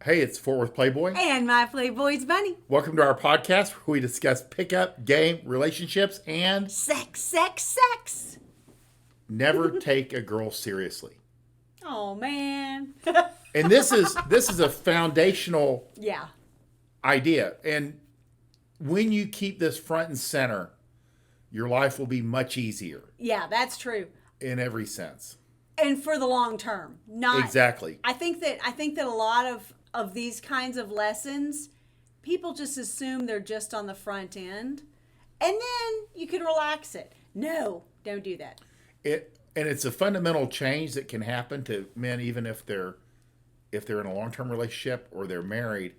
Hey, it's Worth Playboy. And my Playboys Bunny. Welcome to our podcast where we discuss pickup, game, relationships, and Sex. never take a girl seriously. Oh, man. And this is a foundational Yeah. idea. And when you keep this front and center, your life will be much easier Yeah, that's true. in every sense. And for the long term. Not Exactly. I think that a lot of these kinds of lessons, people just assume they're just on the front end. And then you can relax it. No, don't do that. And it's a fundamental change that can happen to men even if they're in a long-term relationship or they're married,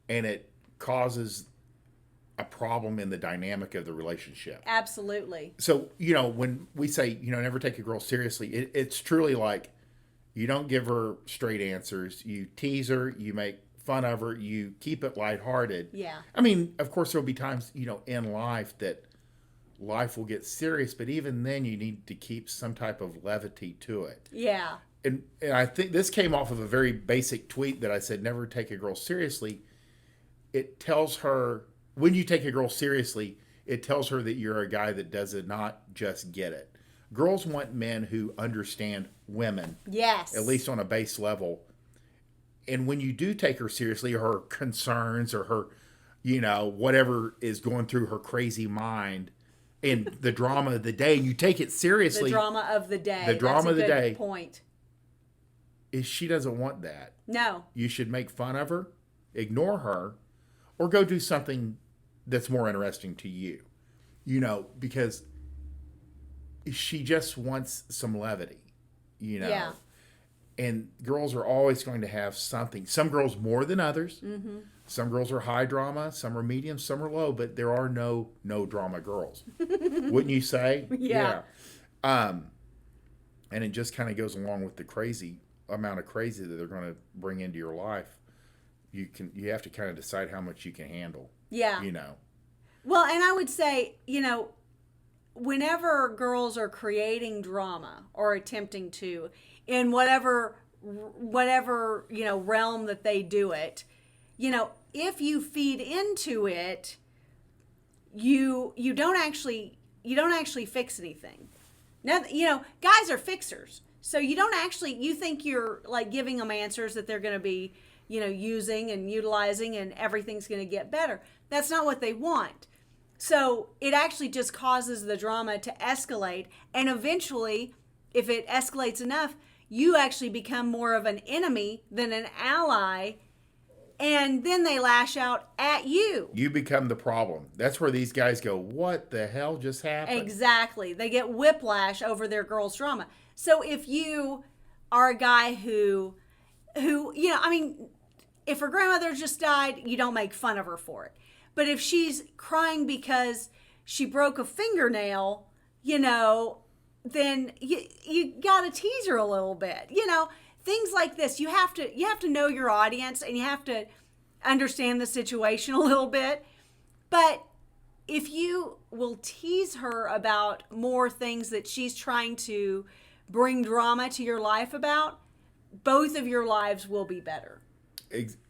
and it causes a problem in the dynamic of the relationship. Absolutely. So, when we say, never take a girl seriously, it's truly like you don't give her straight answers. You tease her, you make fun of her, you keep it lighthearted. Yeah. I mean, of course, there'll be times, in life that life will get serious, but even then you need to keep some type of levity to it. Yeah. And I think this came off of a very basic tweet that I said, never take a girl seriously. It tells her, when you take a girl seriously, it tells her that you're a guy that does not just get it. Girls want men who understand women. Yes. At least on a base level. And when you do take her seriously, her concerns or her, whatever is going through her crazy mind and the drama of the day, and you take it seriously. The drama of the day. The drama of the day. Point. She doesn't want that. No. You should make fun of her, ignore her, or go do something that's more interesting to you. Because she just wants some levity, Yeah. And girls are always going to have something. Some girls more than others. Mm-hmm. Some girls are high drama, some are medium, some are low, but there are no drama girls. Wouldn't you say? Yeah. And it just kind of goes along with the crazy amount of crazy that they're going to bring into your life. You have to kind of decide how much you can handle. Yeah. Well, and I would say, whenever girls are creating drama or attempting to, in whatever realm that they do it, if you feed into it, you don't actually fix anything. Now, guys are fixers. So you think you're like giving them answers that they're going to be, using and utilizing and everything's going to get better. That's not what they want. So it actually just causes the drama to escalate. And eventually, if it escalates enough, you actually become more of an enemy than an ally. And then they lash out at you. You become the problem. That's where these guys go, what the hell just happened? Exactly. They get whiplash over their girl's drama. So if you are a guy who, if her grandmother just died, you don't make fun of her for it. But if she's crying because she broke a fingernail, then you got to tease her a little bit. Things like this. You have to know your audience and you have to understand the situation a little bit. But if you will tease her about more things that she's trying to bring drama to your life about, both of your lives will be better.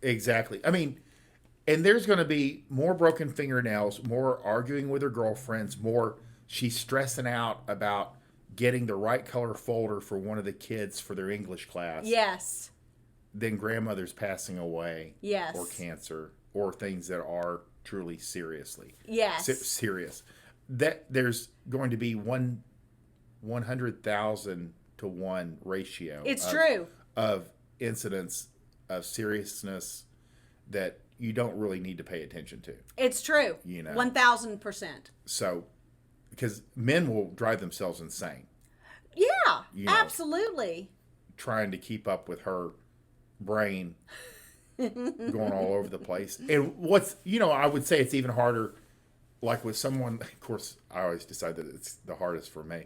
Exactly. I mean, and there's going to be more broken fingernails, more arguing with her girlfriends, more she's stressing out about getting the right color folder for one of the kids for their English class. Yes. Then grandmother's passing away. Yes. Or cancer, or things that are truly serious. That there's going to be 100,000 to 1 ratio. It's true. Of incidents of seriousness that you don't really need to pay attention to. It's true. 1,000%. So, because men will drive themselves insane. Yeah, absolutely. Trying to keep up with her brain going all over the place. And I would say it's even harder, like with someone, of course, I always decide that it's the hardest for me.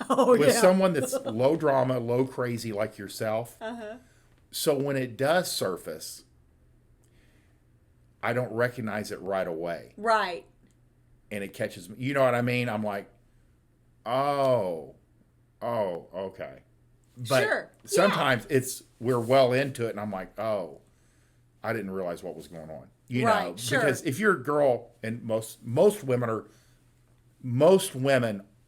With someone that's low drama, low crazy like yourself. Uh-huh. So when it does surface, I don't recognize it right away. Right. And it catches me. You know what I mean? I'm like, oh, okay. But sure. sometimes we're well into it, and I'm like, oh, I didn't realize what was going on. You Right, know, sure. because if you're a girl, and most women,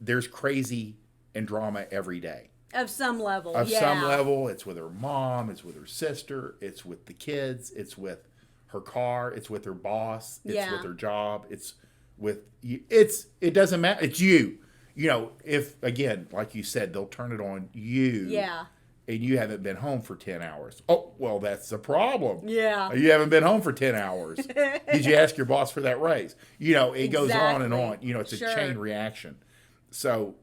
there's crazy and drama every day. Of some level, Of yeah. some level, it's with her mom, it's with her sister, it's with the kids, it's with her car, it's with her boss, it's Yeah. with her job, it's with you. It doesn't matter. It's you. You know, if again, like you said, they'll turn it on you. Yeah. And you haven't been home for 10 hours. Oh, well, that's the problem. Yeah. You haven't been home for 10 hours. Did you ask your boss for that raise? You know, it goes on and on. You know, it's Sure. a chain reaction. So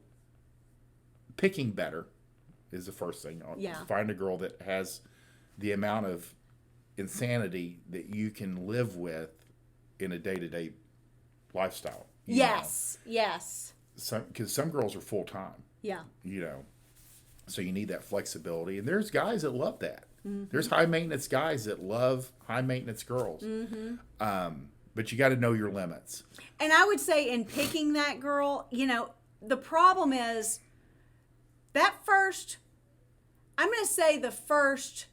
picking better is the first thing. Yeah. Find a girl that has the amount of insanity that you can live with in a day-to-day lifestyle. Yes. Yes. Because some girls are full-time. Yeah. You know, so you need that flexibility. And there's guys that love that. There's high-maintenance guys that love high-maintenance girls. But you got to know your limits. And I would say in picking that girl, you know, the problem is that I'm going to say the first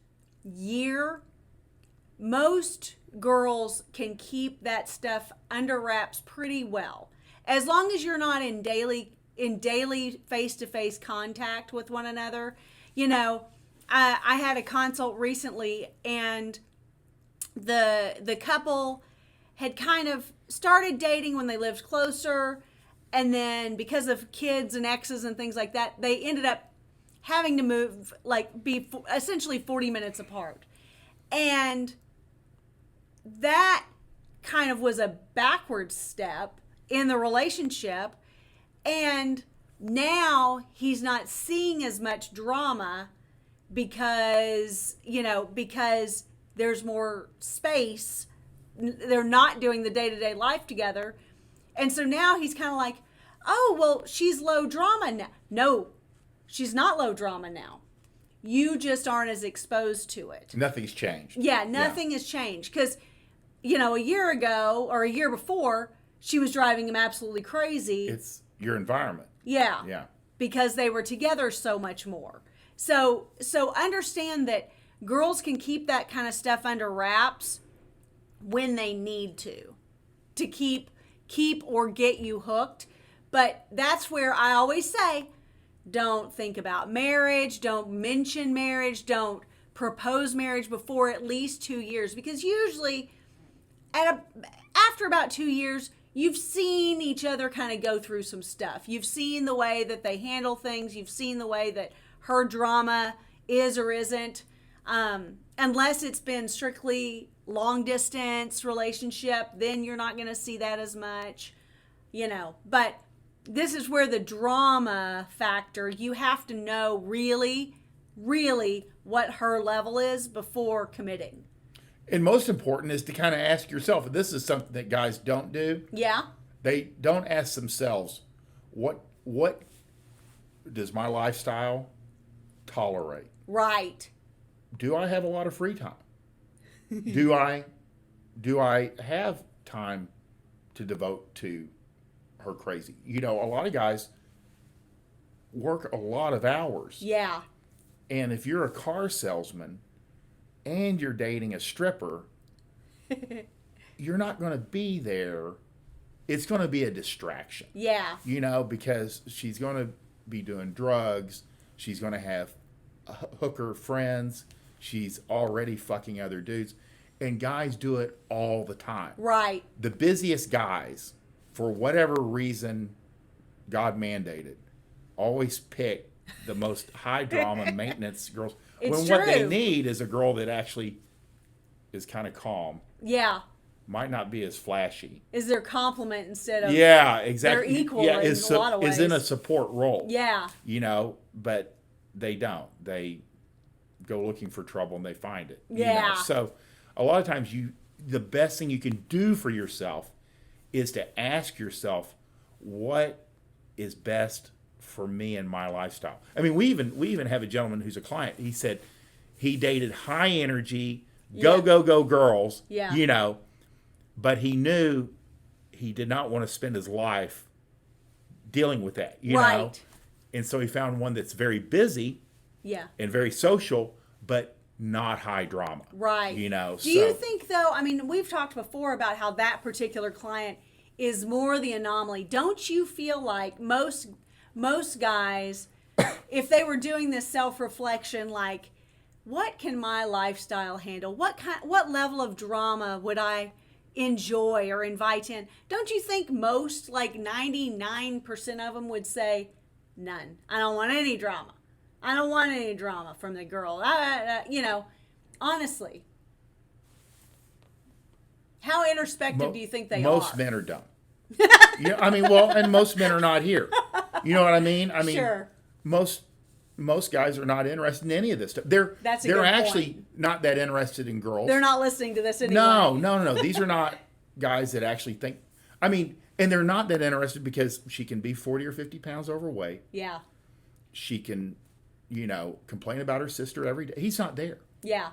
year, most girls can keep that stuff under wraps pretty well. As long as you're not in daily face-to-face contact with one another. You know, I had a consult recently, and the couple had kind of started dating when they lived closer, and then because of kids and exes and things like that, they ended up having to move, like, be essentially 40 minutes apart. And that kind of was a backward step in the relationship. And now he's not seeing as much drama because there's more space. They're not doing the day-to-day life together. And so now he's kind of like, oh, well, she's low drama now. No, she's not low drama now. You just aren't as exposed to it. Nothing's changed. Yeah, nothing has changed. Because, a year ago or a year before, she was driving him absolutely crazy. It's your environment. Yeah. Yeah. Because they were together so much more. So understand that girls can keep that kind of stuff under wraps when they need to keep or get you hooked. But that's where I always say, don't think about marriage, don't mention marriage, don't propose marriage before at least 2 years, because usually after about 2 years, you've seen each other kind of go through some stuff. You've seen the way that they handle things. You've seen the way that her drama is or isn't. Unless it's been strictly long distance relationship, then you're not going to see that as much, But this is where the drama factor, you have to know really, really what her level is before committing. And most important is to kind of ask yourself, and this is something that guys don't do. Yeah. They don't ask themselves, what does my lifestyle tolerate? Right. Do I have a lot of free time? do I have time to devote to her crazy? A lot of guys work a lot of hours. Yeah. And if you're a car salesman and you're dating a stripper, you're not going to be there. It's going to be a distraction. Yeah. Because she's going to be doing drugs. She's going to have hooker friends. She's already fucking other dudes. And guys do it all the time. Right. The busiest guys, for whatever reason God mandated, always pick the most high drama maintenance girls. It's What they true. need is a girl that actually is kind of calm. Yeah. Might not be as flashy. Is their compliment instead of... Yeah, exactly. They're equal yeah, in a lot of ways. Is in a support role. Yeah. But they don't. They go looking for trouble and they find it. Yeah. So a lot of times the best thing you can do for yourself is to ask yourself, what is best for me and my lifestyle? I mean, we even have a gentleman who's a client. He said he dated high energy, go girls. Yeah. But he knew he did not want to spend his life dealing with that. Right. And so he found one that's very busy. Yeah. And very social, but not high drama. Right. You know. Do you think, though, I mean, we've talked before about how that particular client is more the anomaly. Don't you feel like most guys, if they were doing this self-reflection, like, what can my lifestyle handle? What level of drama would I enjoy or invite in? Don't you think most, like 99% of them would say, none. I don't want any drama. I don't want any drama from the girl. You know, honestly. How introspective do you think they are? Most men are dumb. Yeah, I mean, well, and most men are not here. You know what I mean? I mean, sure. Most guys are not interested in any of this stuff. They're actually not that interested in girls. They're not listening to this anyway. No. These are not guys that actually think. I mean, and they're not that interested because she can be 40 or 50 pounds overweight. Yeah. She can, you know, complain about her sister every day. He's not there. Yeah.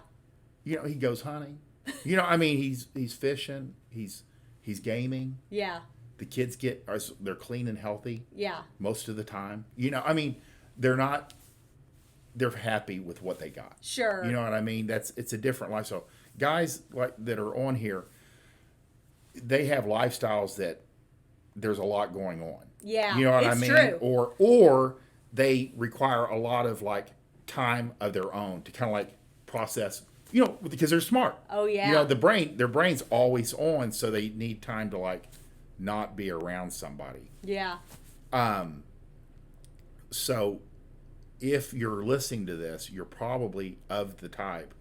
You know, he goes hunting. You know, I mean, he's fishing. He's gaming. Yeah. The kids they're clean and healthy. Yeah. Most of the time. You know, I mean, they're happy with what they got. Sure. You know what I mean? It's a different lifestyle. Guys like that are on here, they have lifestyles that there's a lot going on. Yeah. You know what I mean? True. Or they require a lot of like time of their own to kind of like process, you know, because they're smart. Oh yeah. You know, their brain's always on, so they need time to like not be around somebody. Yeah. So if you're listening to this, you're probably of the type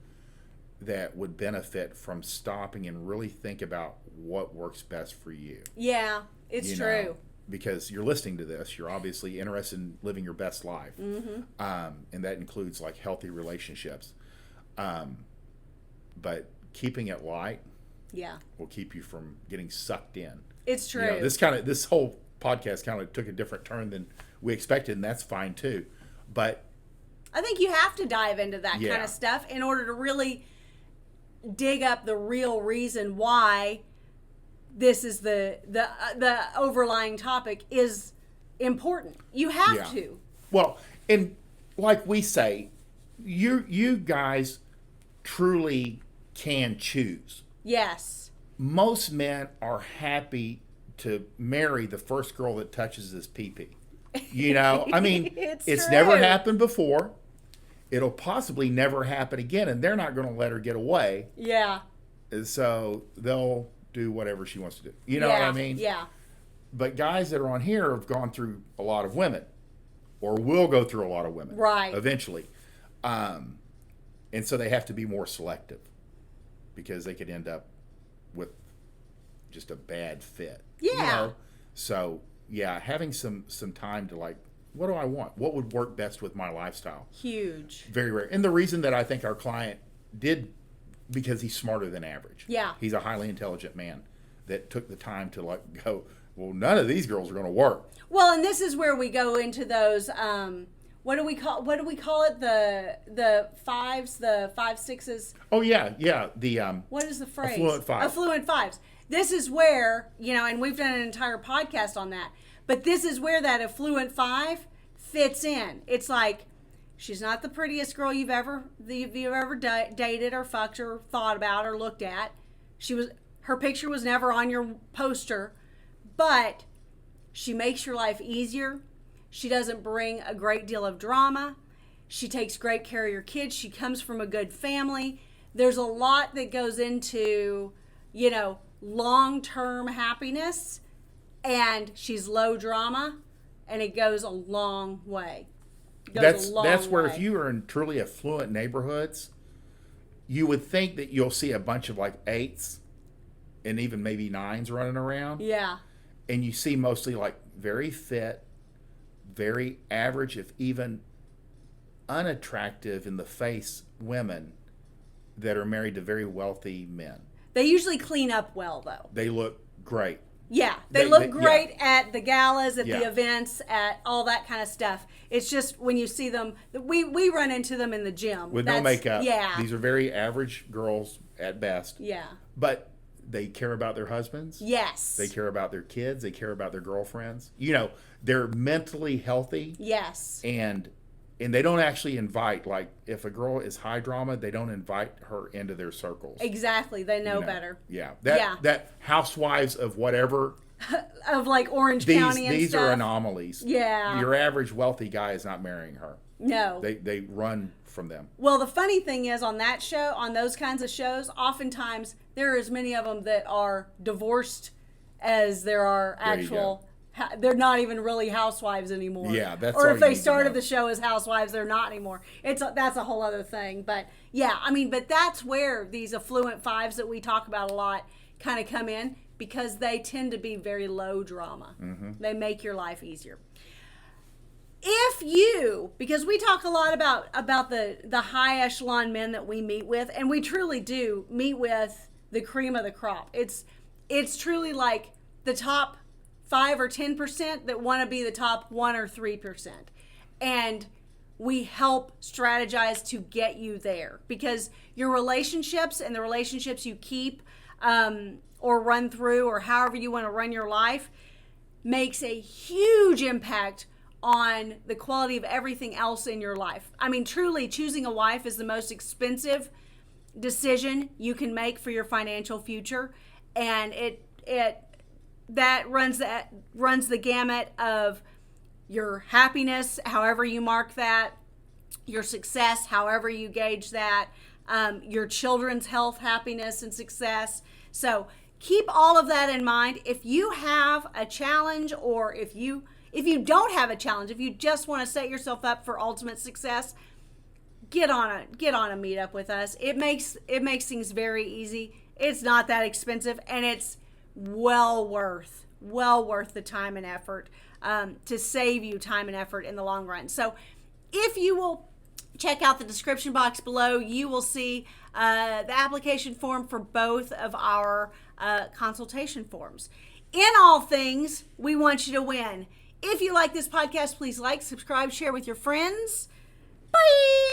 that would benefit from stopping and really think about what works best for you. Yeah, it's true. Know, because you're listening to this, you're obviously interested in living your best life. Mm-hmm. And that includes like healthy relationships. But keeping it light will keep you from getting sucked in. It's true. You know, this whole podcast kind of took a different turn than we expected, and that's fine too. But I think you have to dive into that kind of stuff in order to really dig up the real reason why this is the overlying topic is important. You have to. Well, and like we say, you guys truly can choose. Yes. Most men are happy to marry the first girl that touches his pee-pee. You know, I mean, it's never happened before. It'll possibly never happen again, and they're not going to let her get away. Yeah. And so they'll do whatever she wants to do. You know what I mean? Yeah. But guys that are on here have gone through a lot of women, or will go through a lot of women. Right. Eventually. And so they have to be more selective because they could end up with just a bad fit. Yeah. You know? So, yeah, having some time to like, what do I want? What would work best with my lifestyle? Huge. Very rare. And the reason that I think our client did, because he's smarter than average. Yeah. He's a highly intelligent man that took the time to like go, well, none of these girls are going to work. Well, and this is where we go into those, what do we call it? The fives, the 5, 6s. Oh yeah. The what is the phrase? Affluent fives. Affluent fives. This is where, you know, and we've done an entire podcast on that. But this is where that affluent 5 fits in. It's like, she's not the prettiest girl you've ever dated or fucked or thought about or looked at. Her picture was never on your poster, but she makes your life easier. She doesn't bring a great deal of drama. She takes great care of your kids. She comes from a good family. There's a lot that goes into, you know, long-term happiness, and she's low drama, and it goes a long way. That's where if you are in truly affluent neighborhoods, you would think that you'll see a bunch of like 8s and even maybe 9s running around. Yeah. And you see mostly like very fit, very average, if even unattractive in the face women that are married to very wealthy men. They usually clean up well, though. They look great. Yeah, they look great at the galas, at the events, at all that kind of stuff. It's just when you see them, we run into them in the gym. With no makeup. Yeah. These are very average girls at best. Yeah. But they care about their husbands. Yes. They care about their kids. They care about their girlfriends. You know, they're mentally healthy. Yes. And And they don't actually invite, like, if a girl is high drama, they don't invite her into their circles. Exactly. They know, better. Yeah. That housewives of whatever. Of like Orange County and these stuff. are anomalies. Yeah. Your average wealthy guy is not marrying her. No. They run from them. Well, the funny thing is on that show, on those kinds of shows, oftentimes there are as many of them that are divorced as there are actual. They're not even really housewives anymore. Yeah, that's or all if you they need to started know. the show as housewives, they're not anymore. That's a whole other thing. But yeah, I mean, but that's where these affluent fives that we talk about a lot kind of come in, because they tend to be very low drama. Mm-hmm. They make your life easier. If you, because we talk a lot about the high echelon men that we meet with, and we truly do meet with the cream of the crop. It's truly like the top 5 or 10% that want to be the top 1 or 3%. And we help strategize to get you there, because your relationships and the relationships you keep or run through, or however you want to run your life, makes a huge impact on the quality of everything else in your life. I mean, truly, choosing a wife is the most expensive decision you can make for your financial future, and that runs the gamut of your happiness, however you mark that, your success, however you gauge that, your children's health, happiness, and success. So keep all of that in mind. If you have a challenge, or if you don't have a challenge, if you just want to set yourself up for ultimate success, get on a meetup with us. It makes things very easy. It's not that expensive, and it's well worth the time and effort to save you time and effort in the long run. So if you will check out the description box below, you will see the application form for both of our consultation forms. In all things, we want you to win. If you like this podcast, please like, subscribe, share with your friends. Bye!